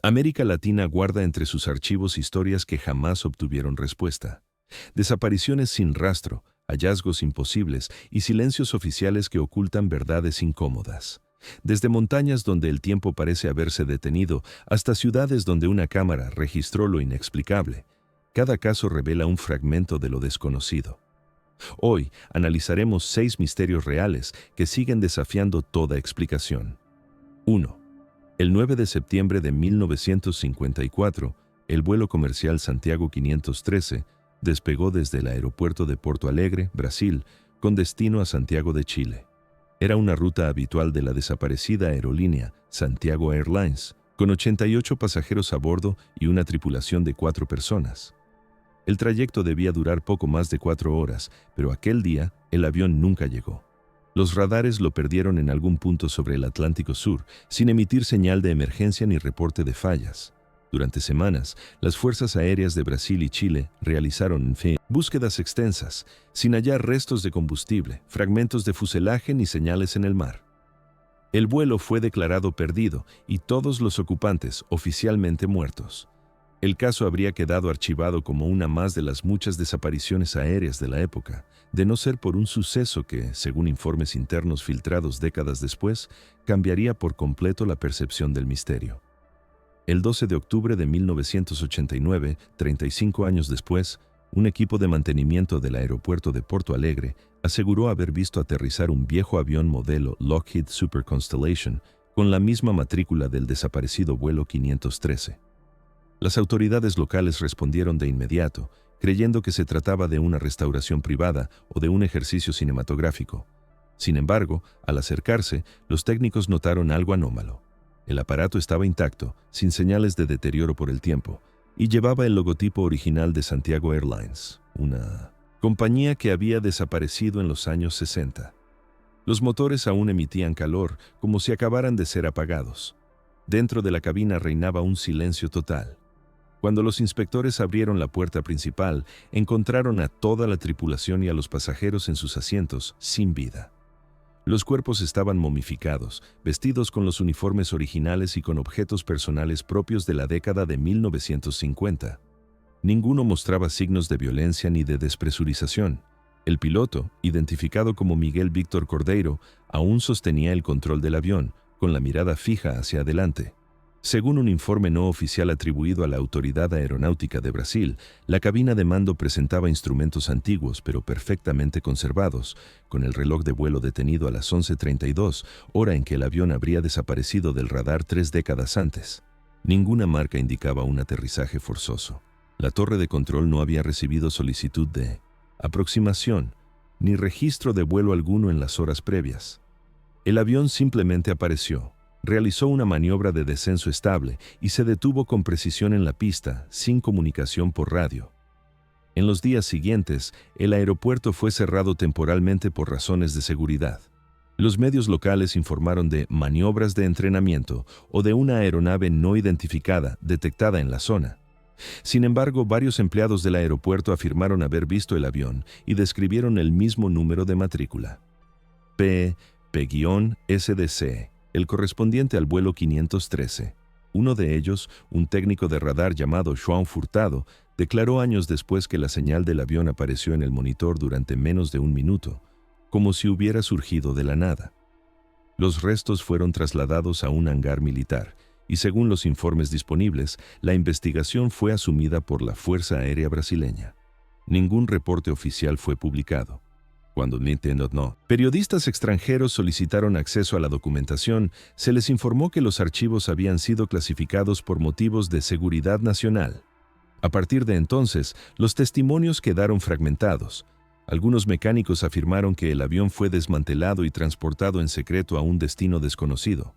América Latina guarda entre sus archivos historias que jamás obtuvieron respuesta. Desapariciones sin rastro, hallazgos imposibles y silencios oficiales que ocultan verdades incómodas. Desde montañas donde el tiempo parece haberse detenido hasta ciudades donde una cámara registró lo inexplicable, cada caso revela un fragmento de lo desconocido. Hoy analizaremos 6 misterios reales que siguen desafiando toda explicación. 1. El 9 de septiembre de 1954, el vuelo comercial Santiago 513 despegó desde el aeropuerto de Porto Alegre, Brasil, con destino a Santiago de Chile. Era una ruta habitual de la desaparecida aerolínea Santiago Airlines, con 88 pasajeros a bordo y una tripulación de 4 personas. El trayecto debía durar poco más de 4 horas, pero aquel día el avión nunca llegó. Los radares lo perdieron en algún punto sobre el Atlántico Sur, sin emitir señal de emergencia ni reporte de fallas. Durante semanas, las fuerzas aéreas de Brasil y Chile realizaron, búsquedas extensas, sin hallar restos de combustible, fragmentos de fuselaje ni señales en el mar. El vuelo fue declarado perdido y todos los ocupantes oficialmente muertos. El caso habría quedado archivado como una más de las muchas desapariciones aéreas de la época, de no ser por un suceso que, según informes internos filtrados décadas después, cambiaría por completo la percepción del misterio. El 12 de octubre de 1989, 35 años después, un equipo de mantenimiento del aeropuerto de Porto Alegre aseguró haber visto aterrizar un viejo avión modelo Lockheed Super Constellation con la misma matrícula del desaparecido vuelo 513. Las autoridades locales respondieron de inmediato, creyendo que se trataba de una restauración privada o de un ejercicio cinematográfico. Sin embargo, al acercarse, los técnicos notaron algo anómalo. El aparato estaba intacto, sin señales de deterioro por el tiempo, y llevaba el logotipo original de Santiago Airlines, una compañía que había desaparecido en los años 60. Los motores aún emitían calor, como si acabaran de ser apagados. Dentro de la cabina reinaba un silencio total. Cuando los inspectores abrieron la puerta principal, encontraron a toda la tripulación y a los pasajeros en sus asientos, sin vida. Los cuerpos estaban momificados, vestidos con los uniformes originales y con objetos personales propios de la década de 1950. Ninguno mostraba signos de violencia ni de despresurización. El piloto, identificado como Miguel Víctor Cordeiro, aún sostenía el control del avión, con la mirada fija hacia adelante. Según un informe no oficial atribuido a la Autoridad Aeronáutica de Brasil, la cabina de mando presentaba instrumentos antiguos pero perfectamente conservados, con el reloj de vuelo detenido a las 11:32, hora en que el avión habría desaparecido del radar 3 décadas antes. Ninguna marca indicaba un aterrizaje forzoso. La torre de control no había recibido solicitud de aproximación, ni registro de vuelo alguno en las horas previas. El avión simplemente apareció. Realizó una maniobra de descenso estable y se detuvo con precisión en la pista, sin comunicación por radio. En los días siguientes, el aeropuerto fue cerrado temporalmente por razones de seguridad. Los medios locales informaron de maniobras de entrenamiento o de una aeronave no identificada detectada en la zona. Sin embargo, varios empleados del aeropuerto afirmaron haber visto el avión y describieron el mismo número de matrícula. P-SDC. El correspondiente al vuelo 513. Uno de ellos, un técnico de radar llamado João Furtado, declaró años después que la señal del avión apareció en el monitor durante menos de un minuto, como si hubiera surgido de la nada. Los restos fueron trasladados a un hangar militar, y según los informes disponibles, la investigación fue asumida por la Fuerza Aérea Brasileña. Ningún reporte oficial fue publicado. Cuando Nintendo periodistas extranjeros solicitaron acceso a la documentación, se les informó que los archivos habían sido clasificados por motivos de seguridad nacional. A partir de entonces, los testimonios quedaron fragmentados. Algunos mecánicos afirmaron que el avión fue desmantelado y transportado en secreto a un destino desconocido.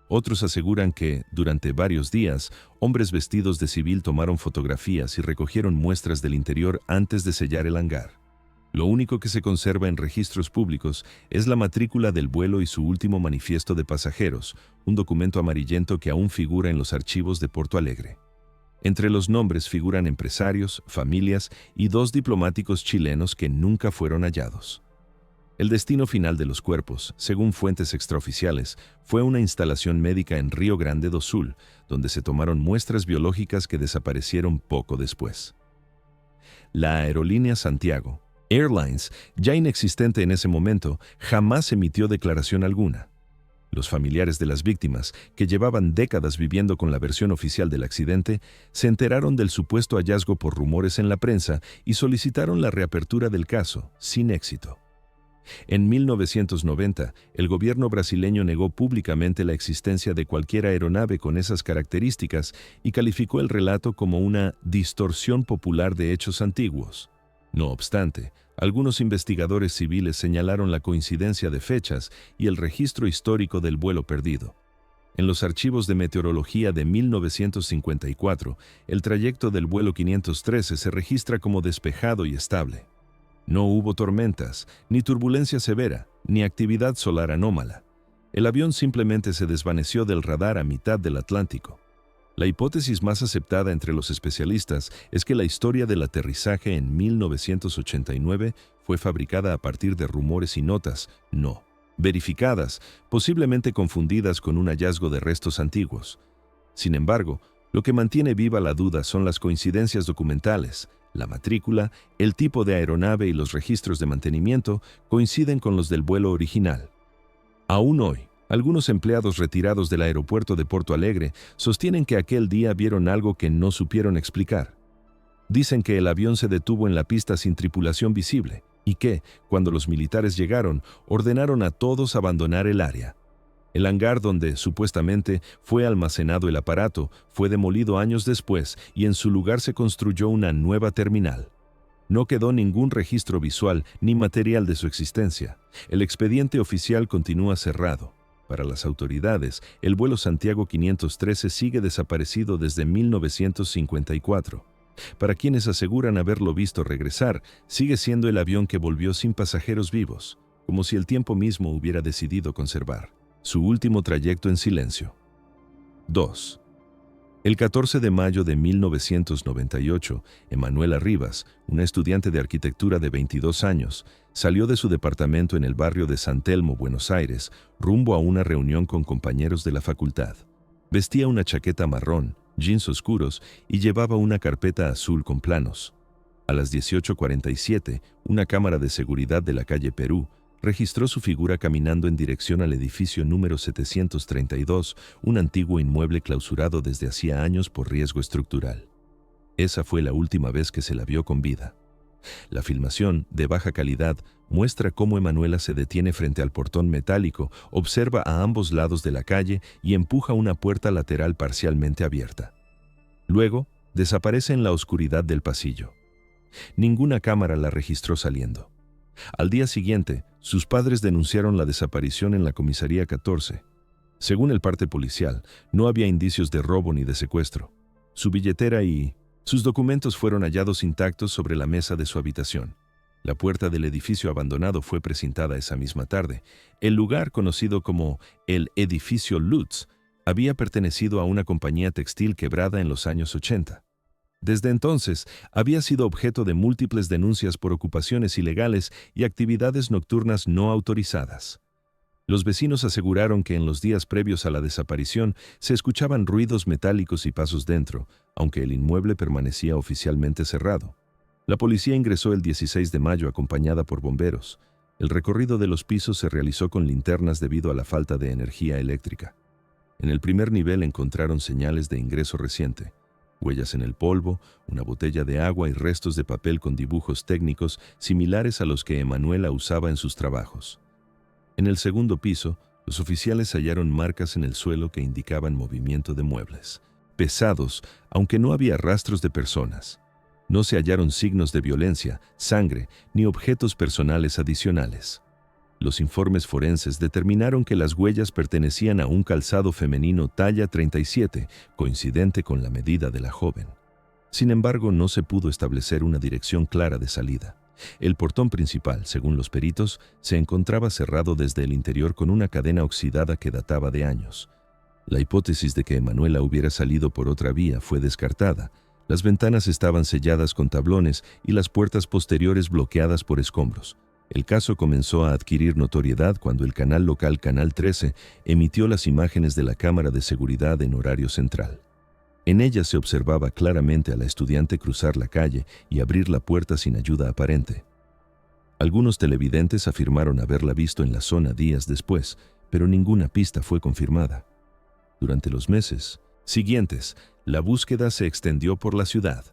Otros aseguran que, durante varios días, hombres vestidos de civil tomaron fotografías y recogieron muestras del interior antes de sellar el hangar. Lo único que se conserva en registros públicos es la matrícula del vuelo y su último manifiesto de pasajeros, un documento amarillento que aún figura en los archivos de Porto Alegre. Entre los nombres figuran empresarios, familias y 2 diplomáticos chilenos que nunca fueron hallados. El destino final de los cuerpos, según fuentes extraoficiales, fue una instalación médica en Río Grande do Sul, donde se tomaron muestras biológicas que desaparecieron poco después. La aerolínea Santiago Airlines, ya inexistente en ese momento, jamás emitió declaración alguna. Los familiares de las víctimas, que llevaban décadas viviendo con la versión oficial del accidente, se enteraron del supuesto hallazgo por rumores en la prensa y solicitaron la reapertura del caso, sin éxito. En 1990, el gobierno brasileño negó públicamente la existencia de cualquier aeronave con esas características y calificó el relato como una distorsión popular de hechos antiguos. No obstante, algunos investigadores civiles señalaron la coincidencia de fechas y el registro histórico del vuelo perdido. En los archivos de meteorología de 1954, el trayecto del vuelo 513 se registra como despejado y estable. No hubo tormentas, ni turbulencia severa, ni actividad solar anómala. El avión simplemente se desvaneció del radar a mitad del Atlántico. La hipótesis más aceptada entre los especialistas es que la historia del aterrizaje en 1989 fue fabricada a partir de rumores y notas no verificadas, posiblemente confundidas con un hallazgo de restos antiguos. Sin embargo, lo que mantiene viva la duda son las coincidencias documentales. La matrícula, el tipo de aeronave y los registros de mantenimiento coinciden con los del vuelo original. Aún hoy, algunos empleados retirados del aeropuerto de Porto Alegre sostienen que aquel día vieron algo que no supieron explicar. Dicen que el avión se detuvo en la pista sin tripulación visible y que, cuando los militares llegaron, ordenaron a todos abandonar el área. El hangar donde, supuestamente, fue almacenado el aparato fue demolido años después y en su lugar se construyó una nueva terminal. No quedó ningún registro visual ni material de su existencia. El expediente oficial continúa cerrado. Para las autoridades, el vuelo Santiago 513 sigue desaparecido desde 1954. Para quienes aseguran haberlo visto regresar, sigue siendo el avión que volvió sin pasajeros vivos, como si el tiempo mismo hubiera decidido conservar su último trayecto en silencio. 2. El 14 de mayo de 1998, Emanuela Rivas, una estudiante de arquitectura de 22 años, salió de su departamento en el barrio de San Telmo, Buenos Aires, rumbo a una reunión con compañeros de la facultad. Vestía una chaqueta marrón, jeans oscuros y llevaba una carpeta azul con planos. A las 18:47, una cámara de seguridad de la calle Perú registró su figura caminando en dirección al edificio número 732, un antiguo inmueble clausurado desde hacía años por riesgo estructural. Esa fue la última vez que se la vio con vida. La filmación, de baja calidad, muestra cómo Emanuela se detiene frente al portón metálico, observa a ambos lados de la calle y empuja una puerta lateral parcialmente abierta. Luego, desaparece en la oscuridad del pasillo. Ninguna cámara la registró saliendo. Al día siguiente, sus padres denunciaron la desaparición en la comisaría 14. Según el parte policial, no había indicios de robo ni de secuestro. Su billetera y sus documentos fueron hallados intactos sobre la mesa de su habitación. La puerta del edificio abandonado fue precintada esa misma tarde. El lugar, conocido como el edificio Lutz, había pertenecido a una compañía textil quebrada en los años 80. Desde entonces, había sido objeto de múltiples denuncias por ocupaciones ilegales y actividades nocturnas no autorizadas. Los vecinos aseguraron que en los días previos a la desaparición se escuchaban ruidos metálicos y pasos dentro, aunque el inmueble permanecía oficialmente cerrado. La policía ingresó el 16 de mayo acompañada por bomberos. El recorrido de los pisos se realizó con linternas debido a la falta de energía eléctrica. En el primer nivel encontraron señales de ingreso reciente. Huellas en el polvo, una botella de agua y restos de papel con dibujos técnicos similares a los que Emanuela usaba en sus trabajos. En el segundo piso, los oficiales hallaron marcas en el suelo que indicaban movimiento de muebles. Pesados, aunque no había rastros de personas. No se hallaron signos de violencia, sangre, ni objetos personales adicionales. Los informes forenses determinaron que las huellas pertenecían a un calzado femenino talla 37, coincidente con la medida de la joven. Sin embargo, no se pudo establecer una dirección clara de salida. El portón principal, según los peritos, se encontraba cerrado desde el interior con una cadena oxidada que databa de años. La hipótesis de que Emanuela hubiera salido por otra vía fue descartada. Las ventanas estaban selladas con tablones y las puertas posteriores bloqueadas por escombros. El caso comenzó a adquirir notoriedad cuando el canal local Canal 13 emitió las imágenes de la cámara de seguridad en horario central. En ella se observaba claramente a la estudiante cruzar la calle y abrir la puerta sin ayuda aparente. Algunos televidentes afirmaron haberla visto en la zona días después, pero ninguna pista fue confirmada. Durante los meses siguientes, la búsqueda se extendió por la ciudad.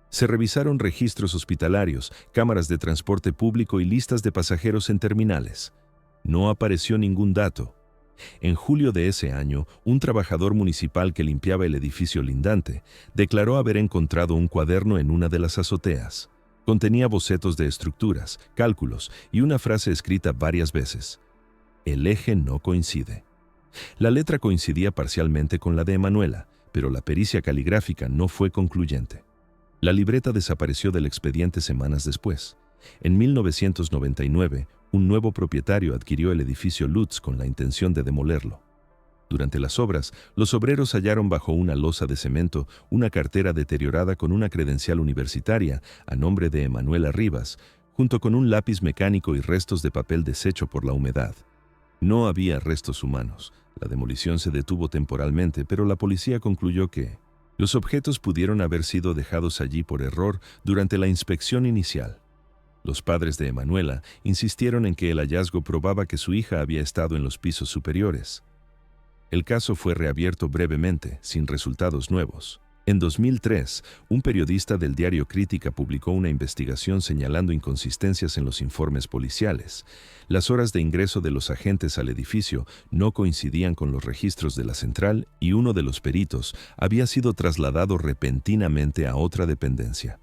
Se revisaron registros hospitalarios, cámaras de transporte público y listas de pasajeros en terminales. No apareció ningún dato. En julio de ese año, un trabajador municipal que limpiaba el edificio lindante declaró haber encontrado un cuaderno en una de las azoteas. Contenía bocetos de estructuras, cálculos y una frase escrita varias veces. El eje no coincide. La letra coincidía parcialmente con la de Emanuela, pero la pericia caligráfica no fue concluyente. La libreta desapareció del expediente semanas después. En 1999, un nuevo propietario adquirió el edificio Lutz con la intención de demolerlo. Durante las obras, los obreros hallaron bajo una losa de cemento una cartera deteriorada con una credencial universitaria a nombre de Emanuela Rivas, junto con un lápiz mecánico y restos de papel deshecho por la humedad. No había restos humanos. La demolición se detuvo temporalmente, pero la policía concluyó que los objetos pudieron haber sido dejados allí por error durante la inspección inicial. Los padres de Emanuela insistieron en que el hallazgo probaba que su hija había estado en los pisos superiores. El caso fue reabierto brevemente, sin resultados nuevos. En 2003, un periodista del diario Crítica publicó una investigación señalando inconsistencias en los informes policiales. Las horas de ingreso de los agentes al edificio no coincidían con los registros de la central y uno de los peritos había sido trasladado repentinamente a otra dependencia.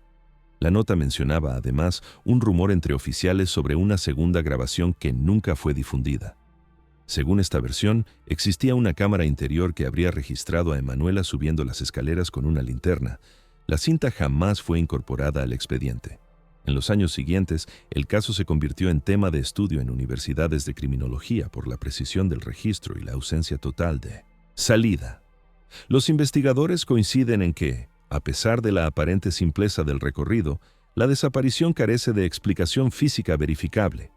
La nota mencionaba, además, un rumor entre oficiales sobre una segunda grabación que nunca fue difundida. Según esta versión, existía una cámara interior que habría registrado a Emanuela subiendo las escaleras con una linterna. La cinta jamás fue incorporada al expediente. En los años siguientes, el caso se convirtió en tema de estudio en universidades de criminología por la precisión del registro y la ausencia total de salida. Los investigadores coinciden en que, a pesar de la aparente simpleza del recorrido, la desaparición carece de explicación física verificable.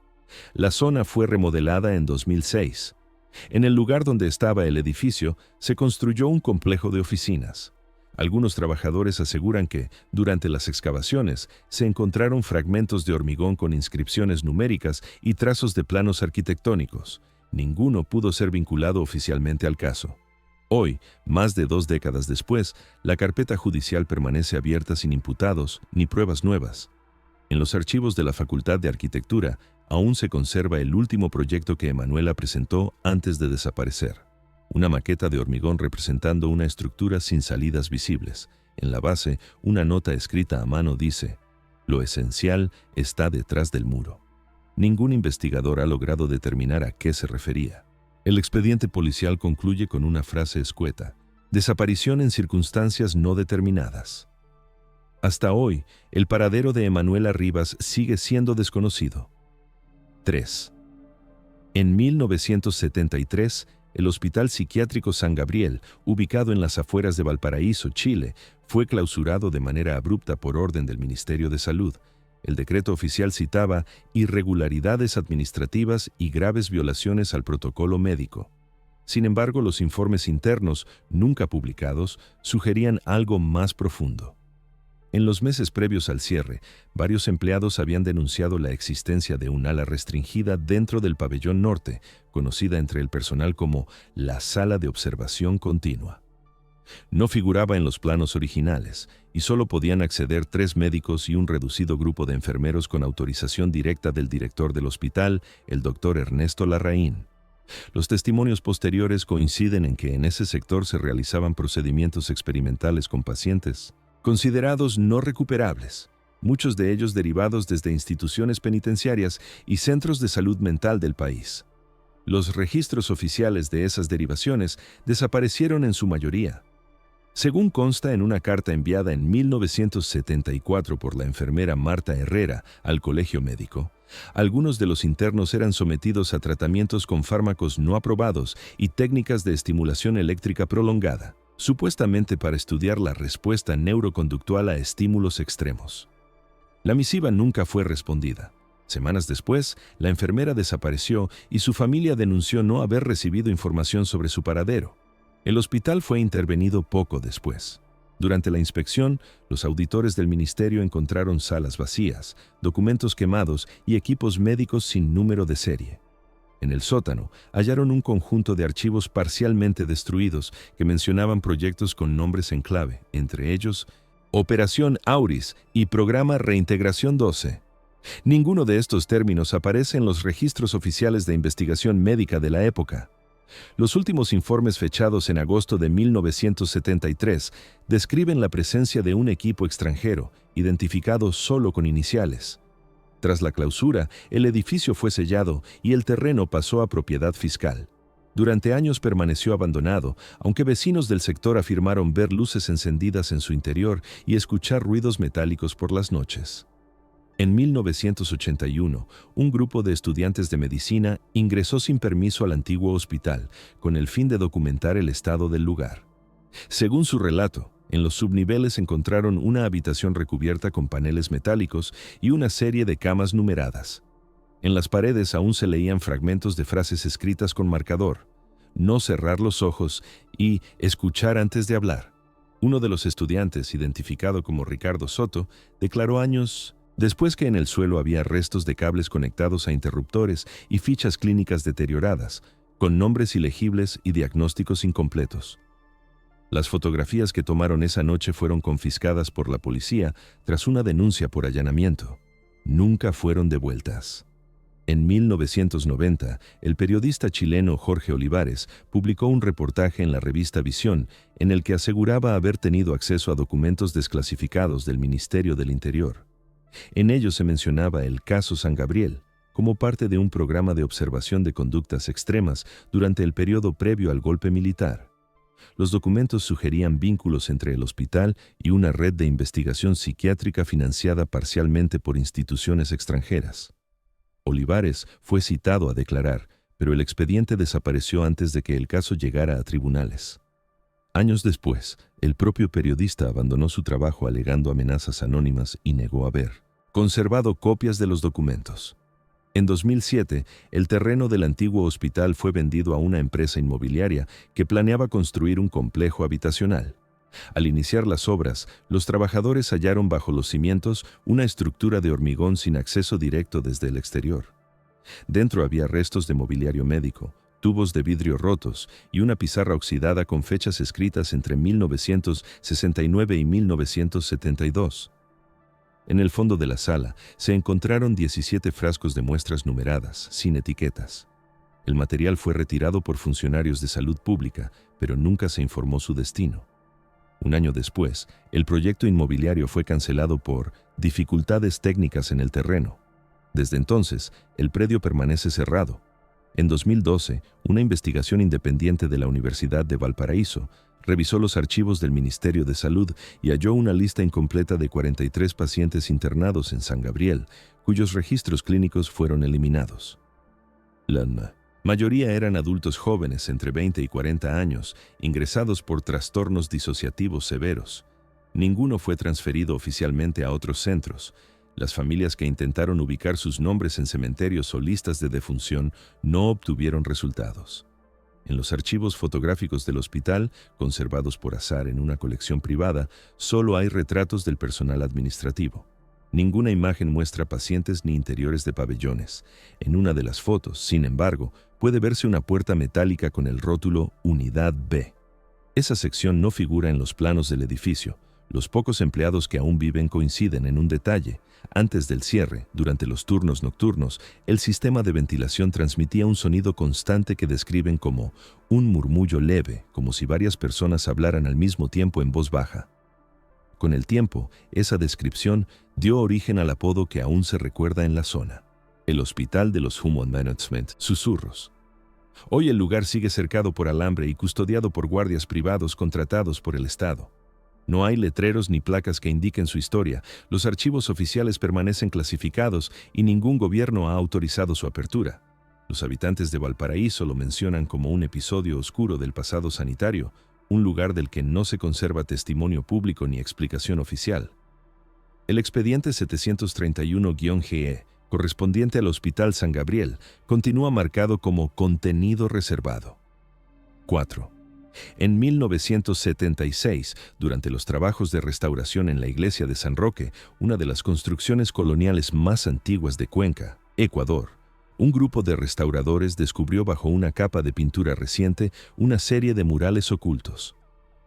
La zona fue remodelada en 2006. En el lugar donde estaba el edificio, se construyó un complejo de oficinas. Algunos trabajadores aseguran que, durante las excavaciones, se encontraron fragmentos de hormigón con inscripciones numéricas y trazos de planos arquitectónicos. Ninguno pudo ser vinculado oficialmente al caso. Hoy, más de 2 décadas después, la carpeta judicial permanece abierta sin imputados ni pruebas nuevas. En los archivos de la Facultad de Arquitectura, aún se conserva el último proyecto que Emanuela presentó antes de desaparecer. Una maqueta de hormigón representando una estructura sin salidas visibles. En la base, una nota escrita a mano dice: "Lo esencial está detrás del muro". Ningún investigador ha logrado determinar a qué se refería. El expediente policial concluye con una frase escueta: "Desaparición en circunstancias no determinadas". Hasta hoy, el paradero de Emanuela Rivas sigue siendo desconocido. 3. En 1973, el Hospital Psiquiátrico San Gabriel, ubicado en las afueras de Valparaíso, Chile, fue clausurado de manera abrupta por orden del Ministerio de Salud. El decreto oficial citaba irregularidades administrativas y graves violaciones al protocolo médico. Sin embargo, los informes internos, nunca publicados, sugerían algo más profundo. En los meses previos al cierre, varios empleados habían denunciado la existencia de un ala restringida dentro del pabellón norte, conocida entre el personal como la Sala de Observación Continua. No figuraba en los planos originales y solo podían acceder 3 médicos y un reducido grupo de enfermeros con autorización directa del director del hospital, el doctor Ernesto Larraín. Los testimonios posteriores coinciden en que en ese sector se realizaban procedimientos experimentales con pacientes considerados no recuperables, muchos de ellos derivados desde instituciones penitenciarias y centros de salud mental del país. Los registros oficiales de esas derivaciones desaparecieron en su mayoría. Según consta en una carta enviada en 1974 por la enfermera Marta Herrera al Colegio Médico, algunos de los internos eran sometidos a tratamientos con fármacos no aprobados y técnicas de estimulación eléctrica prolongada, supuestamente para estudiar la respuesta neuroconductual a estímulos extremos. La misiva nunca fue respondida. Semanas después, la enfermera desapareció y su familia denunció no haber recibido información sobre su paradero. El hospital fue intervenido poco después. Durante la inspección, los auditores del ministerio encontraron salas vacías, documentos quemados y equipos médicos sin número de serie. En el sótano, hallaron un conjunto de archivos parcialmente destruidos que mencionaban proyectos con nombres en clave, entre ellos Operación Auris y Programa Reintegración 12. Ninguno de estos términos aparece en los registros oficiales de investigación médica de la época. Los últimos informes fechados en agosto de 1973 describen la presencia de un equipo extranjero, identificado solo con iniciales. Tras la clausura, el edificio fue sellado y el terreno pasó a propiedad fiscal. Durante años permaneció abandonado, aunque vecinos del sector afirmaron ver luces encendidas en su interior y escuchar ruidos metálicos por las noches. En 1981, un grupo de estudiantes de medicina ingresó sin permiso al antiguo hospital, con el fin de documentar el estado del lugar. Según su relato, en los subniveles encontraron una habitación recubierta con paneles metálicos y una serie de camas numeradas. En las paredes aún se leían fragmentos de frases escritas con marcador: no cerrar los ojos y escuchar antes de hablar. Uno de los estudiantes, identificado como Ricardo Soto, declaró años después que en el suelo había restos de cables conectados a interruptores y fichas clínicas deterioradas, con nombres ilegibles y diagnósticos incompletos. Las fotografías que tomaron esa noche fueron confiscadas por la policía tras una denuncia por allanamiento. Nunca fueron devueltas. En 1990, el periodista chileno Jorge Olivares publicó un reportaje en la revista Visión en el que aseguraba haber tenido acceso a documentos desclasificados del Ministerio del Interior. En ellos se mencionaba el caso San Gabriel, como parte de un programa de observación de conductas extremas durante el periodo previo al golpe militar. Los documentos sugerían vínculos entre el hospital y una red de investigación psiquiátrica financiada parcialmente por instituciones extranjeras. Olivares fue citado a declarar, pero el expediente desapareció antes de que el caso llegara a tribunales. Años después, el propio periodista abandonó su trabajo alegando amenazas anónimas y negó haber conservado copias de los documentos. En 2007, el terreno del antiguo hospital fue vendido a una empresa inmobiliaria que planeaba construir un complejo habitacional. Al iniciar las obras, los trabajadores hallaron bajo los cimientos una estructura de hormigón sin acceso directo desde el exterior. Dentro había restos de mobiliario médico, tubos de vidrio rotos y una pizarra oxidada con fechas escritas entre 1969 y 1972. En el fondo de la sala se encontraron 17 frascos de muestras numeradas, sin etiquetas. El material fue retirado por funcionarios de salud pública, pero nunca se informó su destino. Un año después, el proyecto inmobiliario fue cancelado por dificultades técnicas en el terreno. Desde entonces, el predio permanece cerrado. En 2012, una investigación independiente de la Universidad de Valparaíso revisó los archivos del Ministerio de Salud y halló una lista incompleta de 43 pacientes internados en San Gabriel, cuyos registros clínicos fueron eliminados. La mayoría eran adultos jóvenes entre 20 y 40 años, ingresados por trastornos disociativos severos. Ninguno fue transferido oficialmente a otros centros. Las familias que intentaron ubicar sus nombres en cementerios o listas de defunción no obtuvieron resultados. En los archivos fotográficos del hospital, conservados por azar en una colección privada, solo hay retratos del personal administrativo. Ninguna imagen muestra pacientes ni interiores de pabellones. En una de las fotos, sin embargo, puede verse una puerta metálica con el rótulo Unidad B. Esa sección no figura en los planos del edificio. Los pocos empleados que aún viven coinciden en un detalle. Antes del cierre, durante los turnos nocturnos, el sistema de ventilación transmitía un sonido constante que describen como un murmullo leve, como si varias personas hablaran al mismo tiempo en voz baja. Con el tiempo, esa descripción dio origen al apodo que aún se recuerda en la zona: el Hospital de los Human Management Susurros. Hoy el lugar sigue cercado por alambre y custodiado por guardias privados contratados por el Estado. No hay letreros ni placas que indiquen su historia, los archivos oficiales permanecen clasificados y ningún gobierno ha autorizado su apertura. Los habitantes de Valparaíso lo mencionan como un episodio oscuro del pasado sanitario, un lugar del que no se conserva testimonio público ni explicación oficial. El expediente 731-GE, correspondiente al Hospital San Gabriel, continúa marcado como contenido reservado. 4. En 1976, durante los trabajos de restauración en la iglesia de San Roque, una de las construcciones coloniales más antiguas de Cuenca, Ecuador, un grupo de restauradores descubrió bajo una capa de pintura reciente una serie de murales ocultos.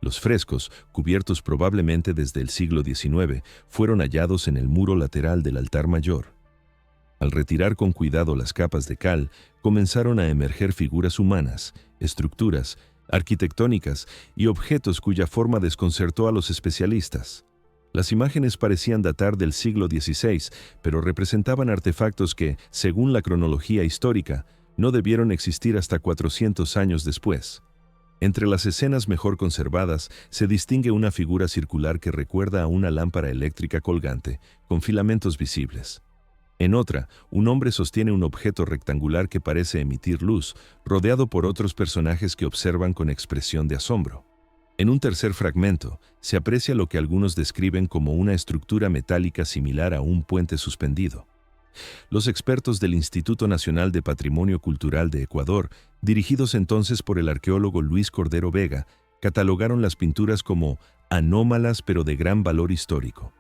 Los frescos, cubiertos probablemente desde el siglo XIX, fueron hallados en el muro lateral del altar mayor. Al retirar con cuidado las capas de cal, comenzaron a emerger figuras humanas, estructuras, arquitectónicas y objetos cuya forma desconcertó a los especialistas. Las imágenes parecían datar del siglo XVI, pero representaban artefactos que, según la cronología histórica, no debieron existir hasta 400 años después. Entre las escenas mejor conservadas se distingue una figura circular que recuerda a una lámpara eléctrica colgante, con filamentos visibles. En otra, un hombre sostiene un objeto rectangular que parece emitir luz, rodeado por otros personajes que observan con expresión de asombro. En un tercer fragmento, se aprecia lo que algunos describen como una estructura metálica similar a un puente suspendido. Los expertos del Instituto Nacional de Patrimonio Cultural de Ecuador, dirigidos entonces por el arqueólogo Luis Cordero Vega, catalogaron las pinturas como anómalas pero de gran valor histórico.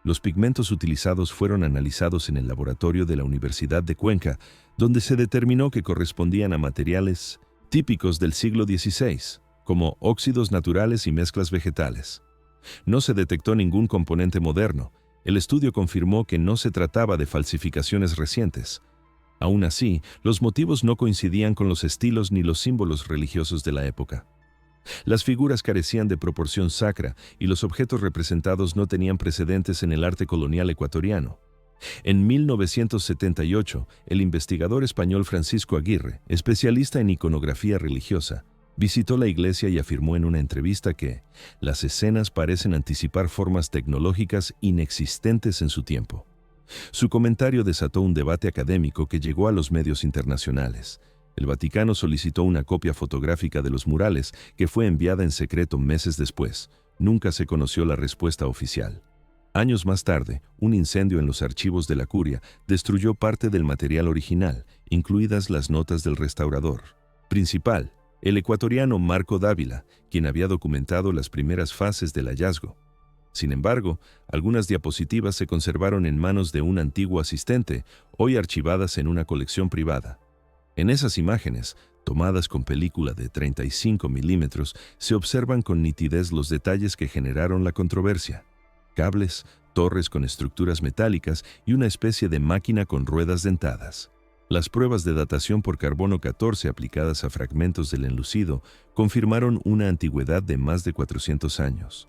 Los pigmentos utilizados fueron analizados en el laboratorio de la Universidad de Cuenca, donde se determinó que correspondían a materiales típicos del siglo XVI, como óxidos naturales y mezclas vegetales. No se detectó ningún componente moderno. El estudio confirmó que no se trataba de falsificaciones recientes. Aún así, los motivos no coincidían con los estilos ni los símbolos religiosos de la época. Las figuras carecían de proporción sacra y los objetos representados no tenían precedentes en el arte colonial ecuatoriano. En 1978, el investigador español Francisco Aguirre, especialista en iconografía religiosa, visitó la iglesia y afirmó en una entrevista que las escenas parecen anticipar formas tecnológicas inexistentes en su tiempo. Su comentario desató un debate académico que llegó a los medios internacionales. El Vaticano solicitó una copia fotográfica de los murales, que fue enviada en secreto meses después. Nunca se conoció la respuesta oficial. Años más tarde, un incendio en los archivos de la Curia destruyó parte del material original, incluidas las notas del restaurador principal, el ecuatoriano Marco Dávila, quien había documentado las primeras fases del hallazgo. Sin embargo, algunas diapositivas se conservaron en manos de un antiguo asistente, hoy archivadas en una colección privada. En esas imágenes, tomadas con película de 35 milímetros, se observan con nitidez los detalles que generaron la controversia: cables, torres con estructuras metálicas y una especie de máquina con ruedas dentadas. Las pruebas de datación por carbono 14 aplicadas a fragmentos del enlucido confirmaron una antigüedad de más de 400 años.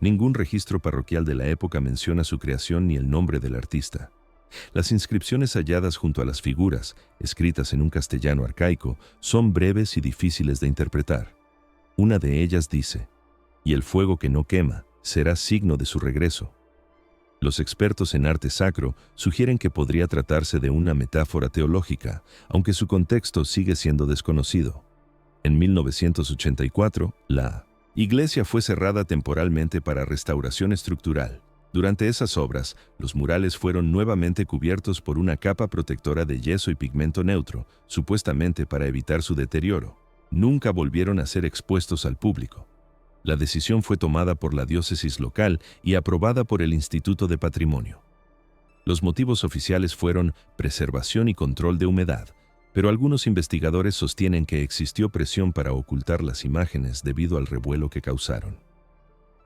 Ningún registro parroquial de la época menciona su creación ni el nombre del artista. Las inscripciones halladas junto a las figuras, escritas en un castellano arcaico, son breves y difíciles de interpretar. Una de ellas dice: «Y el fuego que no quema será signo de su regreso». Los expertos en arte sacro sugieren que podría tratarse de una metáfora teológica, aunque su contexto sigue siendo desconocido. En 1984, la iglesia fue cerrada temporalmente para restauración estructural. Durante esas obras, los murales fueron nuevamente cubiertos por una capa protectora de yeso y pigmento neutro, supuestamente para evitar su deterioro. Nunca volvieron a ser expuestos al público. La decisión fue tomada por la diócesis local y aprobada por el Instituto de Patrimonio. Los motivos oficiales fueron preservación y control de humedad, pero algunos investigadores sostienen que existió presión para ocultar las imágenes debido al revuelo que causaron.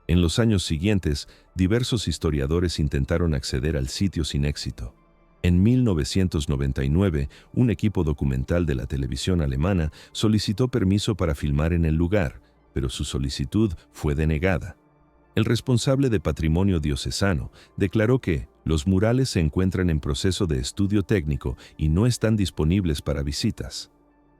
En los años siguientes, diversos historiadores intentaron acceder al sitio sin éxito. En 1999, un equipo documental de la televisión alemana solicitó permiso para filmar en el lugar, pero su solicitud fue denegada. El responsable de Patrimonio Diocesano declaró que los murales se encuentran en proceso de estudio técnico y no están disponibles para visitas.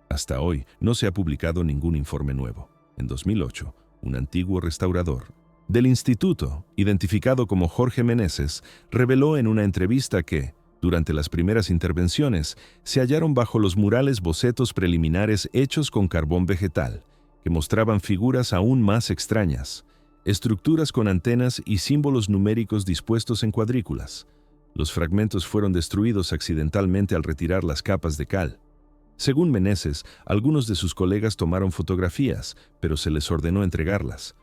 Hasta hoy no se ha publicado ningún informe nuevo. En 2008, un antiguo restaurador del instituto, identificado como Jorge Meneses, reveló en una entrevista que, durante las primeras intervenciones, se hallaron bajo los murales bocetos preliminares hechos con carbón vegetal, que mostraban figuras aún más extrañas, estructuras con antenas y símbolos numéricos dispuestos en cuadrículas. Los fragmentos fueron destruidos accidentalmente al retirar las capas de cal. Según Meneses, algunos de sus colegas tomaron fotografías, pero se les ordenó entregarlas.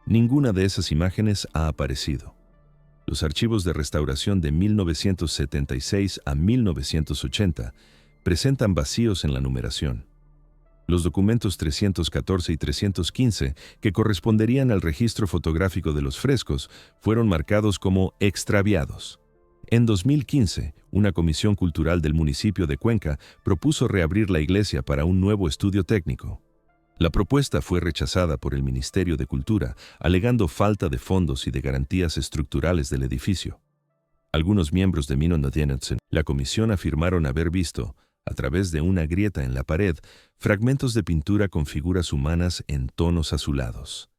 Ninguna de esas imágenes ha aparecido. Los archivos de restauración de 1976 a 1980 presentan vacíos en la numeración. Los documentos 314 y 315, que corresponderían al registro fotográfico de los frescos, fueron marcados como extraviados. En 2015, una comisión cultural del municipio de Cuenca propuso reabrir la iglesia para un nuevo estudio técnico. La propuesta fue rechazada por el Ministerio de Cultura, alegando falta de fondos y de garantías estructurales del edificio. Algunos miembros de Minonodienetsen, la comisión, afirmaron haber visto, a través de una grieta en la pared, fragmentos de pintura con figuras humanas en tonos azulados.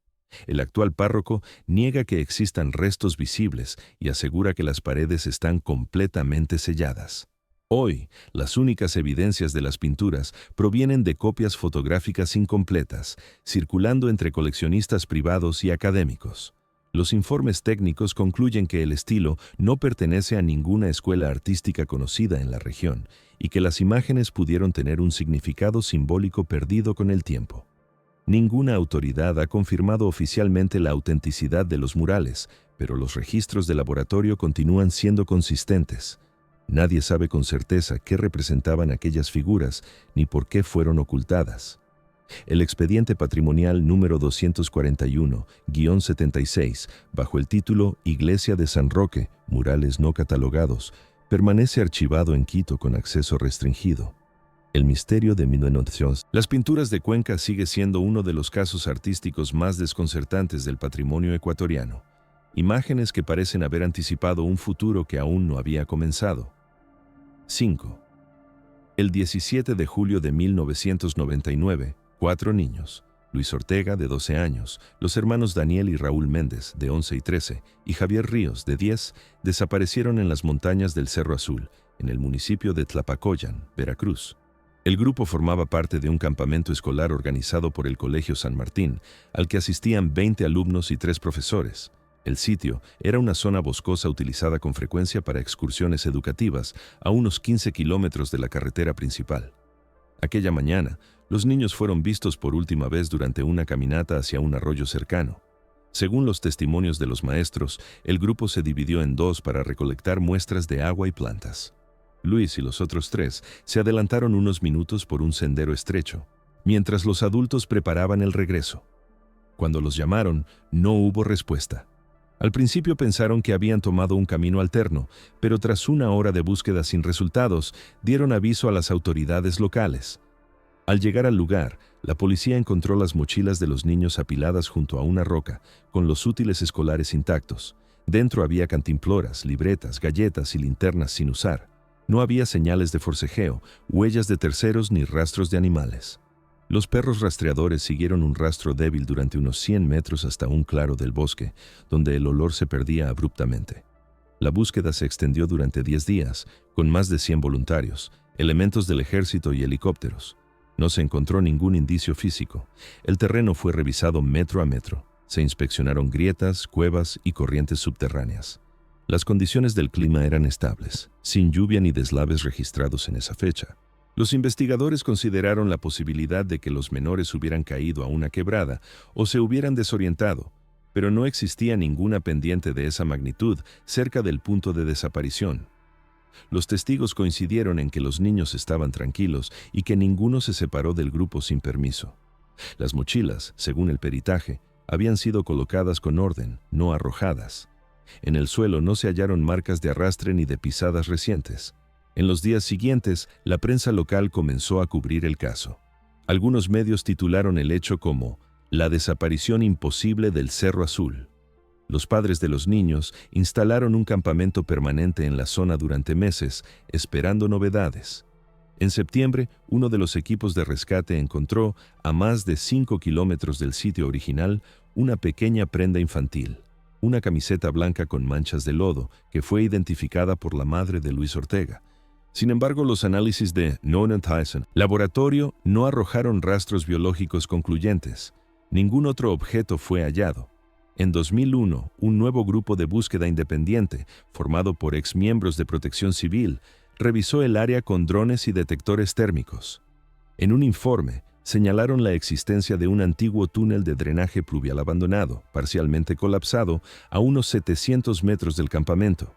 El actual párroco niega que existan restos visibles y asegura que las paredes están completamente selladas. Hoy, las únicas evidencias de las pinturas provienen de copias fotográficas incompletas, circulando entre coleccionistas privados y académicos. Los informes técnicos concluyen que el estilo no pertenece a ninguna escuela artística conocida en la región y que las imágenes pudieron tener un significado simbólico perdido con el tiempo. Ninguna autoridad ha confirmado oficialmente la autenticidad de los murales, pero los registros de laboratorio continúan siendo consistentes. Nadie sabe con certeza qué representaban aquellas figuras ni por qué fueron ocultadas. El expediente patrimonial número 241-76, bajo el título Iglesia de San Roque, murales no catalogados, permanece archivado en Quito con acceso restringido. El misterio de Minonodienetsen. Las pinturas de Cuenca sigue siendo uno de los casos artísticos más desconcertantes del patrimonio ecuatoriano. Imágenes que parecen haber anticipado un futuro que aún no había comenzado. 5. El 17 de julio de 1999, 4 niños, Luis Ortega, de 12 años, los hermanos Daniel y Raúl Méndez, de 11 y 13, y Javier Ríos, de 10, desaparecieron en las montañas del Cerro Azul, en el municipio de Tlapacoyan, Veracruz. El grupo formaba parte de un campamento escolar organizado por el Colegio San Martín, al que asistían 20 alumnos y 3 profesores. El sitio era una zona boscosa utilizada con frecuencia para excursiones educativas a unos 15 kilómetros de la carretera principal. Aquella mañana, los niños fueron vistos por última vez durante una caminata hacia un arroyo cercano. Según los testimonios de los maestros, el grupo se dividió en 2 para recolectar muestras de agua y plantas. Luis y los otros 3 se adelantaron unos minutos por un sendero estrecho, mientras los adultos preparaban el regreso. Cuando los llamaron, no hubo respuesta. Al principio pensaron que habían tomado un camino alterno, pero tras una hora de búsqueda sin resultados, dieron aviso a las autoridades locales. Al llegar al lugar, la policía encontró las mochilas de los niños apiladas junto a una roca, con los útiles escolares intactos. Dentro había cantimploras, libretas, galletas y linternas sin usar. No había señales de forcejeo, huellas de terceros ni rastros de animales. Los perros rastreadores siguieron un rastro débil durante unos 100 metros hasta un claro del bosque, donde el olor se perdía abruptamente. La búsqueda se extendió durante 10 días, con más de 100 voluntarios, elementos del ejército y helicópteros. No se encontró ningún indicio físico. El terreno fue revisado metro a metro. Se inspeccionaron grietas, cuevas y corrientes subterráneas. Las condiciones del clima eran estables, sin lluvia ni deslaves registrados en esa fecha. Los investigadores consideraron la posibilidad de que los menores hubieran caído a una quebrada o se hubieran desorientado, pero no existía ninguna pendiente de esa magnitud cerca del punto de desaparición. Los testigos coincidieron en que los niños estaban tranquilos y que ninguno se separó del grupo sin permiso. Las mochilas, según el peritaje, habían sido colocadas con orden, no arrojadas. En el suelo no se hallaron marcas de arrastre ni de pisadas recientes. En los días siguientes, la prensa local comenzó a cubrir el caso. Algunos medios titularon el hecho como «La desaparición imposible del Cerro Azul». Los padres de los niños instalaron un campamento permanente en la zona durante meses, esperando novedades. En septiembre, uno de los equipos de rescate encontró, a más de 5 kilómetros del sitio original, una pequeña prenda infantil, una camiseta blanca con manchas de lodo, que fue identificada por la madre de Luis Ortega. Sin embargo, los análisis de Minonodienetsen laboratorio no arrojaron rastros biológicos concluyentes. Ningún otro objeto fue hallado. En 2001, un nuevo grupo de búsqueda independiente, formado por exmiembros de Protección Civil, revisó el área con drones y detectores térmicos. En un informe, señalaron la existencia de un antiguo túnel de drenaje pluvial abandonado, parcialmente colapsado, a unos 700 metros del campamento.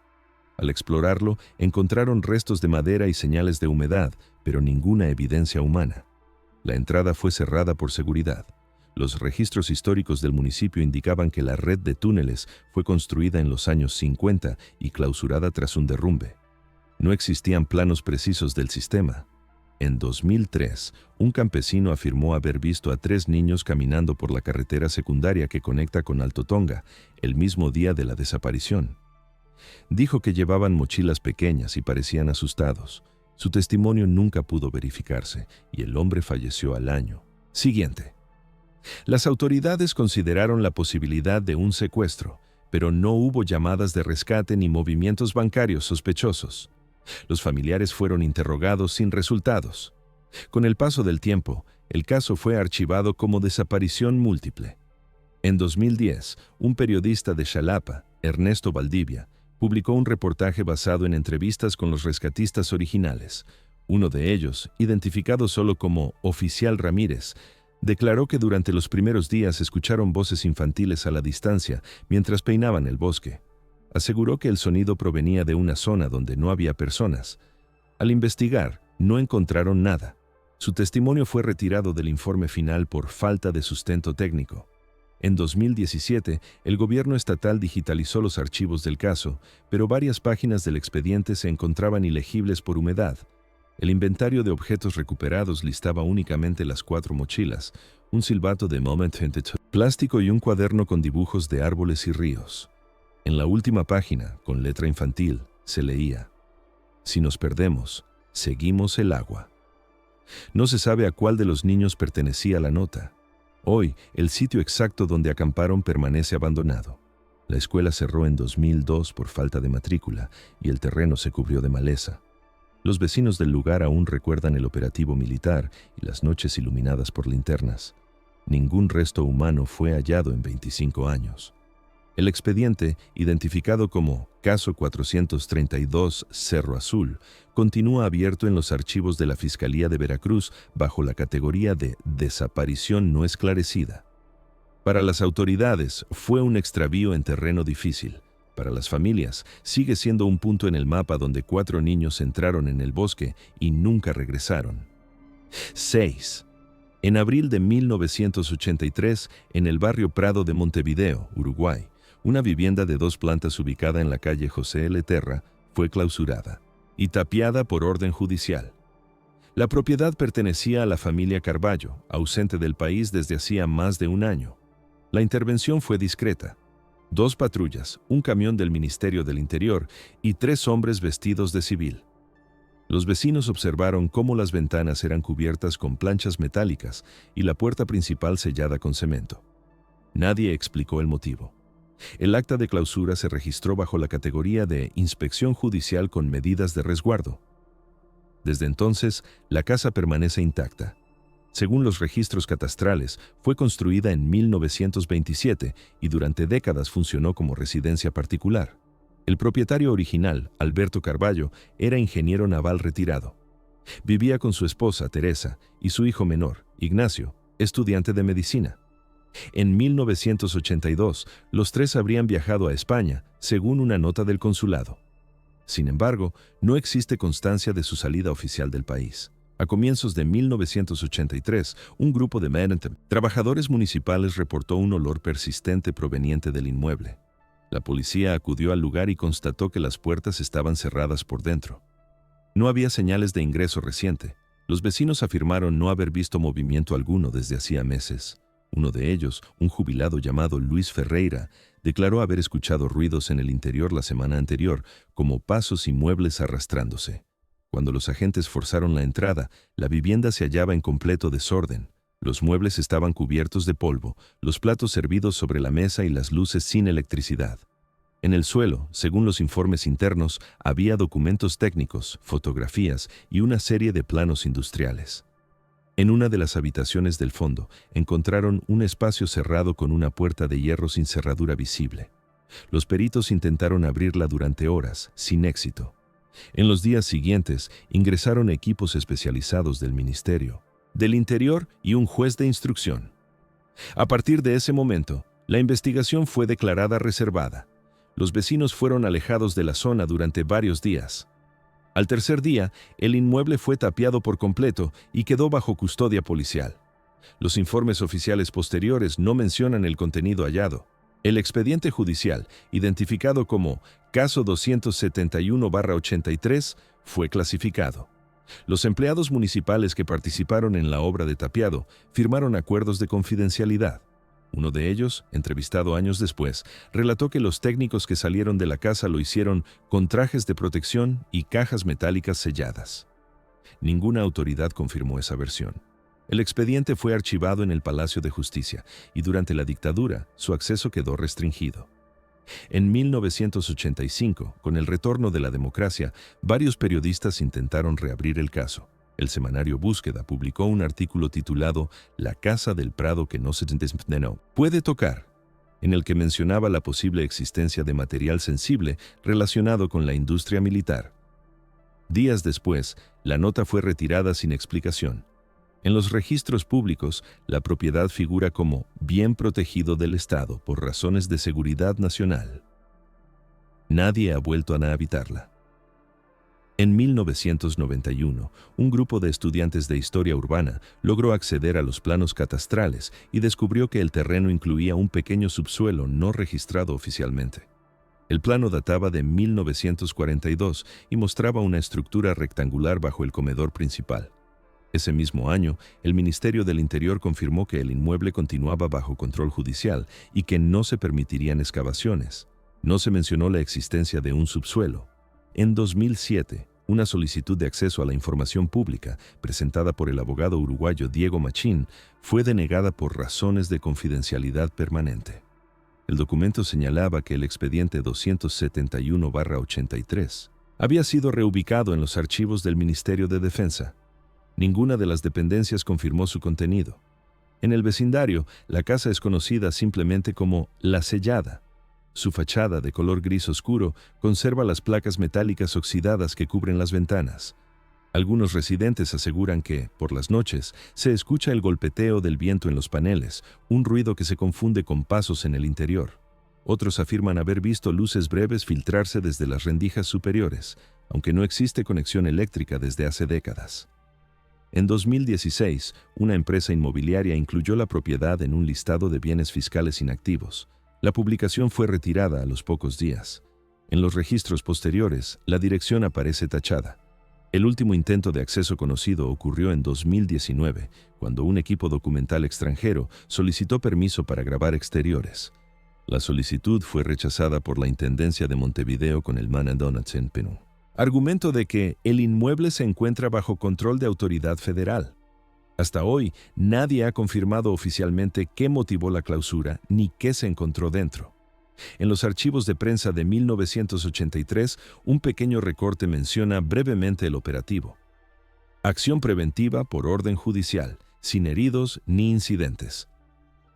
Al explorarlo, encontraron restos de madera y señales de humedad, pero ninguna evidencia humana. La entrada fue cerrada por seguridad. Los registros históricos del municipio indicaban que la red de túneles fue construida en los años 50 y clausurada tras un derrumbe. No existían planos precisos del sistema. En 2003, un campesino afirmó haber visto a 3 niños caminando por la carretera secundaria que conecta con Alto Tonga, el mismo día de la desaparición. Dijo que llevaban mochilas pequeñas y parecían asustados. Su testimonio nunca pudo verificarse y el hombre falleció al año siguiente. Las autoridades consideraron la posibilidad de un secuestro, pero no hubo llamadas de rescate ni movimientos bancarios sospechosos. Los familiares fueron interrogados sin resultados. Con el paso del tiempo, el caso fue archivado como desaparición múltiple. En 2010, un periodista de Xalapa, Ernesto Valdivia, publicó un reportaje basado en entrevistas con los rescatistas originales. Uno de ellos, identificado solo como Oficial Ramírez, declaró que durante los primeros días escucharon voces infantiles a la distancia mientras peinaban el bosque. Aseguró que el sonido provenía de una zona donde no había personas. Al investigar, no encontraron nada. Su testimonio fue retirado del informe final por falta de sustento técnico. En 2017, el gobierno estatal digitalizó los archivos del caso, pero varias páginas del expediente se encontraban ilegibles por humedad. El inventario de objetos recuperados listaba únicamente las 4 mochilas, un silbato de Moment 22, plástico y un cuaderno con dibujos de árboles y ríos. En la última página, con letra infantil, se leía: "Si nos perdemos, seguimos el agua". No se sabe a cuál de los niños pertenecía la nota. Hoy, el sitio exacto donde acamparon permanece abandonado. La escuela cerró en 2002 por falta de matrícula y el terreno se cubrió de maleza. Los vecinos del lugar aún recuerdan el operativo militar y las noches iluminadas por linternas. Ningún resto humano fue hallado en 25 años. El expediente, identificado como Caso 432 Cerro Azul, continúa abierto en los archivos de la Fiscalía de Veracruz bajo la categoría de desaparición no esclarecida. Para las autoridades, fue un extravío en terreno difícil. Para las familias, sigue siendo un punto en el mapa donde 4 niños entraron en el bosque y nunca regresaron. 6. En abril de 1983, en el barrio Prado de Montevideo, Uruguay, una vivienda de 2 plantas ubicada en la calle José L. Terra fue clausurada y tapiada por orden judicial. La propiedad pertenecía a la familia Carballo, ausente del país desde hacía más de un año. La intervención fue discreta. 2 patrullas, un camión del Ministerio del Interior y 3 hombres vestidos de civil. Los vecinos observaron cómo las ventanas eran cubiertas con planchas metálicas y la puerta principal sellada con cemento. Nadie explicó el motivo. El acta de clausura se registró bajo la categoría de inspección judicial con medidas de resguardo. Desde entonces, la casa permanece intacta. Según los registros catastrales, fue construida en 1927 y durante décadas funcionó como residencia particular. El propietario original, Alberto Carballo, era ingeniero naval retirado. Vivía con su esposa, Teresa, y su hijo menor, Ignacio, estudiante de medicina. En 1982, los 3 habrían viajado a España, según una nota del consulado. Sin embargo, no existe constancia de su salida oficial del país. A comienzos de 1983, un grupo de trabajadores municipales reportó un olor persistente proveniente del inmueble. La policía acudió al lugar y constató que las puertas estaban cerradas por dentro. No había señales de ingreso reciente. Los vecinos afirmaron no haber visto movimiento alguno desde hacía meses. Uno de ellos, un jubilado llamado Luis Ferreira, declaró haber escuchado ruidos en el interior la semana anterior, como pasos y muebles arrastrándose. Cuando los agentes forzaron la entrada, la vivienda se hallaba en completo desorden. Los muebles estaban cubiertos de polvo, los platos servidos sobre la mesa y las luces sin electricidad. En el suelo, según los informes internos, había documentos técnicos, fotografías y una serie de planos industriales. En una de las habitaciones del fondo encontraron un espacio cerrado con una puerta de hierro sin cerradura visible. Los peritos intentaron abrirla durante horas, sin éxito. En los días siguientes ingresaron equipos especializados del Ministerio del Interior y un juez de instrucción. A partir de ese momento, la investigación fue declarada reservada. Los vecinos fueron alejados de la zona durante varios días. Al tercer día, el inmueble fue tapiado por completo y quedó bajo custodia policial. Los informes oficiales posteriores no mencionan el contenido hallado. El expediente judicial, identificado como Caso 271/83, fue clasificado. Los empleados municipales que participaron en la obra de tapiado firmaron acuerdos de confidencialidad. Uno de ellos, entrevistado años después, relató que los técnicos que salieron de la casa lo hicieron con trajes de protección y cajas metálicas selladas. Ninguna autoridad confirmó esa versión. El expediente fue archivado en el Palacio de Justicia y durante la dictadura su acceso quedó restringido. En 1985, con el retorno de la democracia, varios periodistas intentaron reabrir el caso. El semanario Búsqueda publicó un artículo titulado La Casa del Prado que no se puede tocar, en el que mencionaba la posible existencia de material sensible relacionado con la industria militar. Días después, la nota fue retirada sin explicación. En los registros públicos, la propiedad figura como bien protegido del Estado por razones de seguridad nacional. Nadie ha vuelto a habitarla. En 1991, un grupo de estudiantes de historia urbana logró acceder a los planos catastrales y descubrió que el terreno incluía un pequeño subsuelo no registrado oficialmente. El plano databa de 1942 y mostraba una estructura rectangular bajo el comedor principal. Ese mismo año, el Ministerio del Interior confirmó que el inmueble continuaba bajo control judicial y que no se permitirían excavaciones. No se mencionó la existencia de un subsuelo. En 2007, una solicitud de acceso a la información pública, presentada por el abogado uruguayo Diego Machín, fue denegada por razones de confidencialidad permanente. El documento señalaba que el expediente 271/83 había sido reubicado en los archivos del Ministerio de Defensa. Ninguna de las dependencias confirmó su contenido. En el vecindario, la casa es conocida simplemente como La Sellada. Su fachada, de color gris oscuro, conserva las placas metálicas oxidadas que cubren las ventanas. Algunos residentes aseguran que, por las noches, se escucha el golpeteo del viento en los paneles, un ruido que se confunde con pasos en el interior. Otros afirman haber visto luces breves filtrarse desde las rendijas superiores, aunque no existe conexión eléctrica desde hace décadas. En 2016, una empresa inmobiliaria incluyó la propiedad en un listado de bienes fiscales inactivos. La publicación fue retirada a los pocos días. En los registros posteriores, la dirección aparece tachada. El último intento de acceso conocido ocurrió en 2019, cuando un equipo documental extranjero solicitó permiso para grabar exteriores. La solicitud fue rechazada por la Intendencia de Montevideo con el Donuts en Perú. Argumento de que el inmueble se encuentra bajo control de autoridad federal. Hasta hoy, nadie ha confirmado oficialmente qué motivó la clausura ni qué se encontró dentro. En los archivos de prensa de 1983, un pequeño recorte menciona brevemente el operativo. Acción preventiva por orden judicial, sin heridos ni incidentes.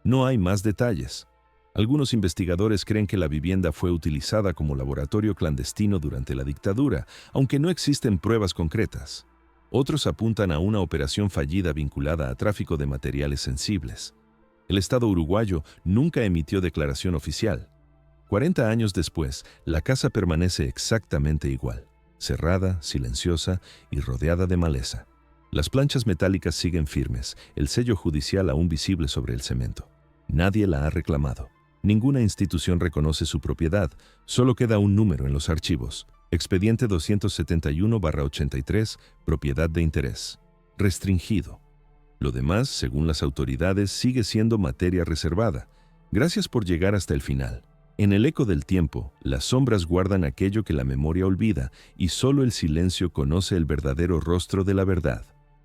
No hay más detalles. Algunos investigadores creen que la vivienda fue utilizada como laboratorio clandestino durante la dictadura, aunque no existen pruebas concretas. Otros apuntan a una operación fallida vinculada a tráfico de materiales sensibles. El Estado uruguayo nunca emitió declaración oficial. 40 años después, la casa permanece exactamente igual, cerrada, silenciosa y rodeada de maleza. Las planchas metálicas siguen firmes, el sello judicial aún visible sobre el cemento. Nadie la ha reclamado. Ninguna institución reconoce su propiedad, solo queda un número en los archivos. Expediente 271/83, propiedad de interés. Restringido. Lo demás, según las autoridades, sigue siendo materia reservada. Gracias por llegar hasta el final. En el eco del tiempo, las sombras guardan aquello que la memoria olvida y solo el silencio conoce el verdadero rostro de la verdad.